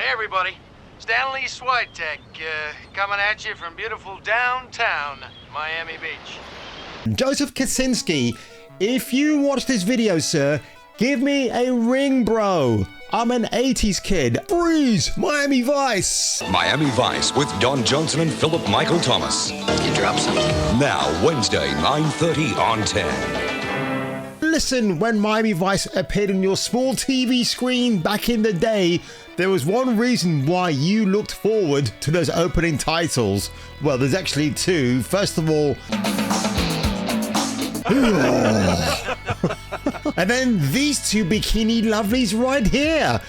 Hey everybody, Stanley Switek, coming at you from beautiful downtown Miami Beach. Joseph Kosinski, if you watch this video, sir, give me a ring, bro. I'm an 80s kid. Freeze! Miami Vice! Miami Vice with Don Johnson and Philip Michael Thomas. You drop something? Now, Wednesday, 9:30 on 10. Listen, when Miami Vice appeared on your small TV screen back in the day, there was one reason why you looked forward to those opening titles. Well, there's actually two. First of all... and then these two bikini lovelies right here.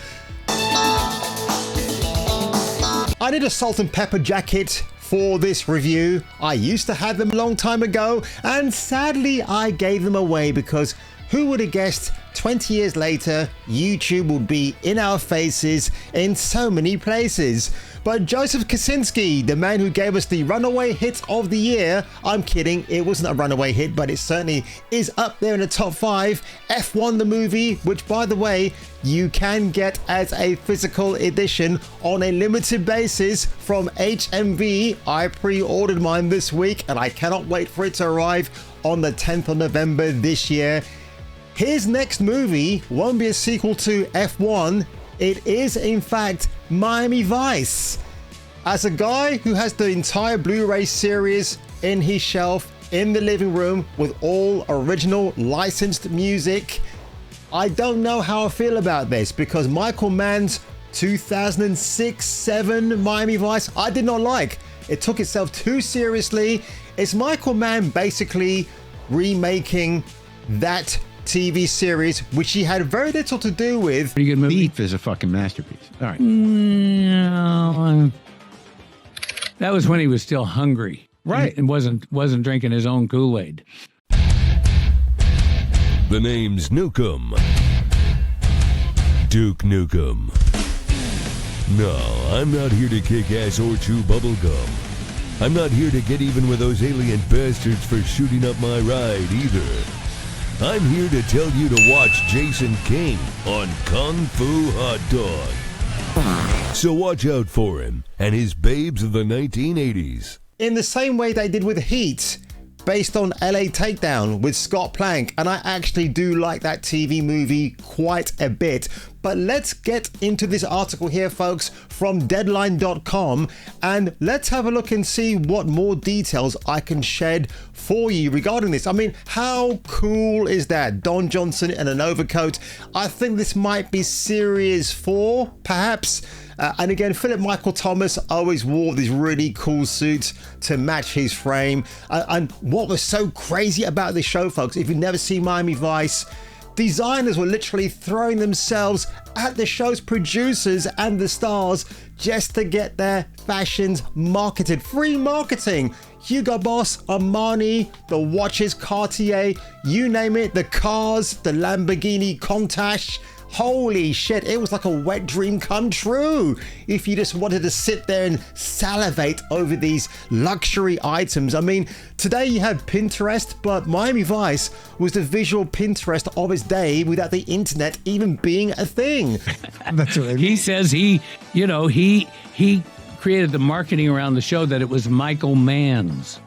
I need a salt and pepper jacket for this review. I used to have them a long time ago, and sadly I gave them away because who would have guessed 20 years later YouTube would be in our faces in so many places. But Joseph Kosinski, the man who gave us the runaway hit of the year, I'm kidding, it wasn't a runaway hit, but it certainly is up there in the top 5. F1 the movie, which by the way, you can get as a physical edition on a limited basis from HMV. I pre-ordered mine this week and I cannot wait for it to arrive on the 10th of November this year. His next movie won't be a sequel to F1. It is, in fact, Miami Vice. As a guy who has the entire Blu-ray series in his shelf in the living room with all original licensed music, I don't know how I feel about this because Michael Mann's 2006-7 Miami Vice, I did not like. It took itself too seriously. It's Michael Mann basically remaking that TV series, which he had very little to do with. Pretty good movie. Beef is a fucking masterpiece. All right. That was when he was still hungry, right, and wasn't drinking his own Kool-Aid. The name's Nukem. Duke Nukem. No, I'm not here to kick ass or chew bubblegum. I'm not here to get even with those alien bastards for shooting up my ride either. I'm here to tell you to watch Jason King on Kung Fu Hot Dog. So watch out for him and his babes of the 1980s. In the same way they did with Heat, based on LA Takedown with Scott Plank, and I actually do like that TV movie quite a bit. But let's get into this article here, folks, from Deadline.com, and let's have a look and see what more details I can shed for you regarding this. I mean, how cool is that? Don Johnson in an overcoat. I think this might be Series 4, perhaps. And again, Philip Michael Thomas always wore these really cool suits to match his frame. And what was so crazy about this show, folks, if you've never seen Miami Vice, designers were literally throwing themselves at the show's producers and the stars just to get their fashions marketed. Free marketing. Hugo Boss, Armani, the watches, Cartier, you name it, the cars, the Lamborghini Countach. Holy shit, it was like a wet dream come true if you just wanted to sit there and salivate over these luxury items. I mean, today you have Pinterest, but Miami Vice was the visual Pinterest of its day without the internet even being a thing. That's right. He says he created the marketing around the show that it was Michael Mann's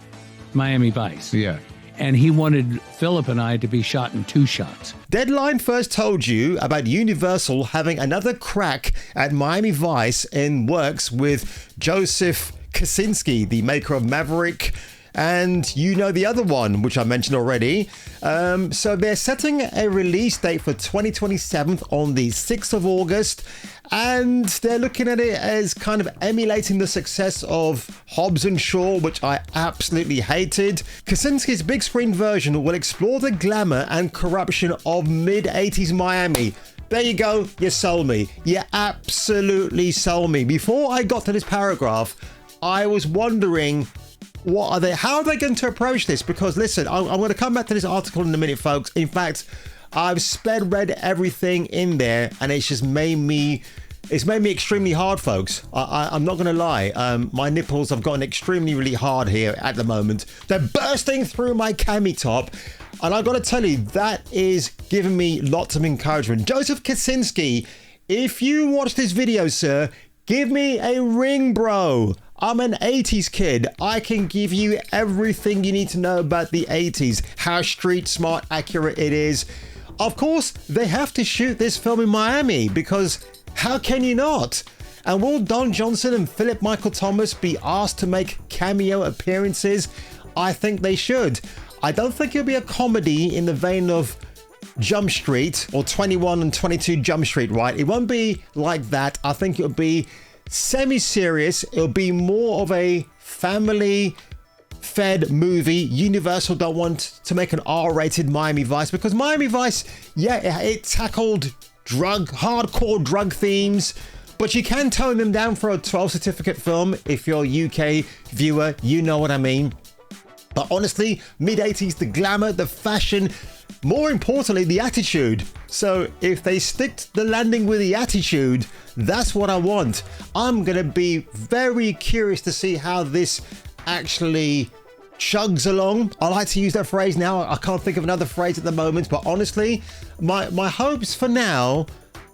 Miami Vice. Yeah. And he wanted Philip and I to be shot in 2 shots. Deadline first told you about Universal having another crack at Miami Vice in works with Joseph Kosinski, the maker of Maverick, and you know the other one, which I mentioned already. So they're setting a release date for 2027 on the 6th of August. And they're looking at it as kind of emulating the success of Hobbs and Shaw, which I absolutely hated. Kosinski's big screen version will explore the glamour and corruption of mid-80s Miami. There you go, you sold me. You absolutely sold me. Before I got to this paragraph, I was wondering, how are they going to approach this? Because listen, I'm going to come back to this article in a minute, folks. In fact, I've sped read everything in there, and it's just made me extremely hard, folks. I'm not going to lie. My nipples have gotten extremely really hard here at the moment. They're bursting through my cami top. And I've got to tell you, that is giving me lots of encouragement. Joseph Kosinski, if you watch this video, sir, Give me a ring, bro. I'm an 80s kid. I can give you everything you need to know about the 80s, how street smart accurate it is. Of course, they have to shoot this film in Miami because how can you not? And will Don Johnson and Philip Michael Thomas be asked to make cameo appearances? I think they should. I don't think it'll be a comedy in the vein of Jump Street or 21 and 22 Jump Street, right? It won't be like that. I think it'll be semi-serious. It'll be more of a family-fed movie. Universal don't want to make an R-rated Miami Vice because Miami Vice, yeah, it tackled hardcore drug themes, but you can tone them down for a 12 certificate film. If you're a UK viewer, you know what I mean. But honestly, mid-80s, the glamour, the fashion, more importantly, the attitude. So if they stick to the landing with the attitude, that's what I want. I'm going to be very curious to see how this actually chugs along. I like to use that phrase now. I can't think of another phrase at the moment, but honestly, my hopes for now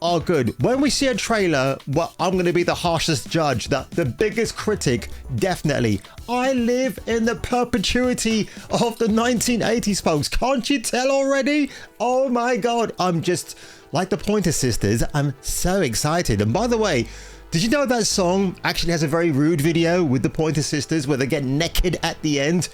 are good. When we see a trailer, well, I'm going to be the harshest judge, the biggest critic, definitely. I live in the perpetuity of the 1980s, folks. Can't you tell already? Oh my God, I'm just like the Pointer Sisters. I'm so excited. And by the way, did you know that song actually has a very rude video with the Pointer Sisters where they get naked at the end?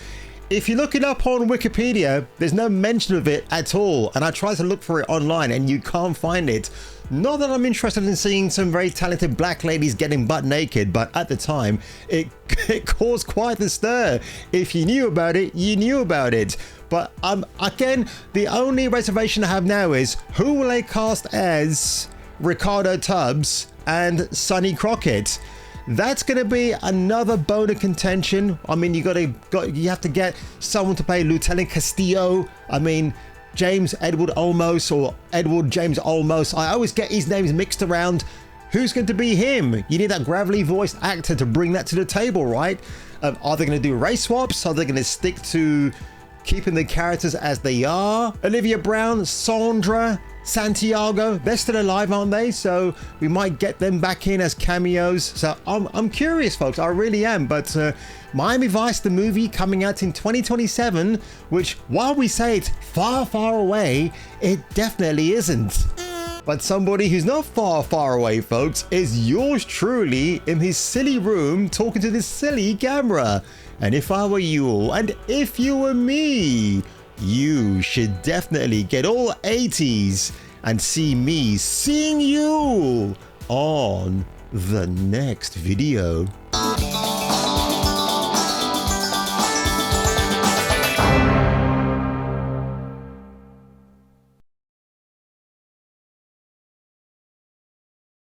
If you look it up on Wikipedia, there's no mention of it at all. And I tried to look for it online and you can't find it. Not that I'm interested in seeing some very talented black ladies getting butt naked, but at the time, it caused quite the stir. If you knew about it, you knew about it. But again, the only reservation I have now is who will they cast as Ricardo Tubbs and Sonny Crockett? That's going to be another bone of contention. I mean, you have to get someone to play Lieutenant Castillo. I mean, James Edward Olmos or Edward James Olmos. I always get his names mixed around. Who's going to be him? You need that gravelly voiced actor to bring that to the table, right? Are they going to do race swaps? Are they going to stick to keeping the characters as they are? Olivia Brown, Sandra, Santiago, they're still alive, aren't they? So we might get them back in as cameos. So I'm curious, folks. I really am. But Miami Vice, the movie, coming out in 2027, which while we say it's far, far away, it definitely isn't. But somebody who's not far, far away, folks, is yours truly in his silly room talking to this silly camera. And if I were you, and if you were me, you should definitely get all 80s and see me seeing you on the next video.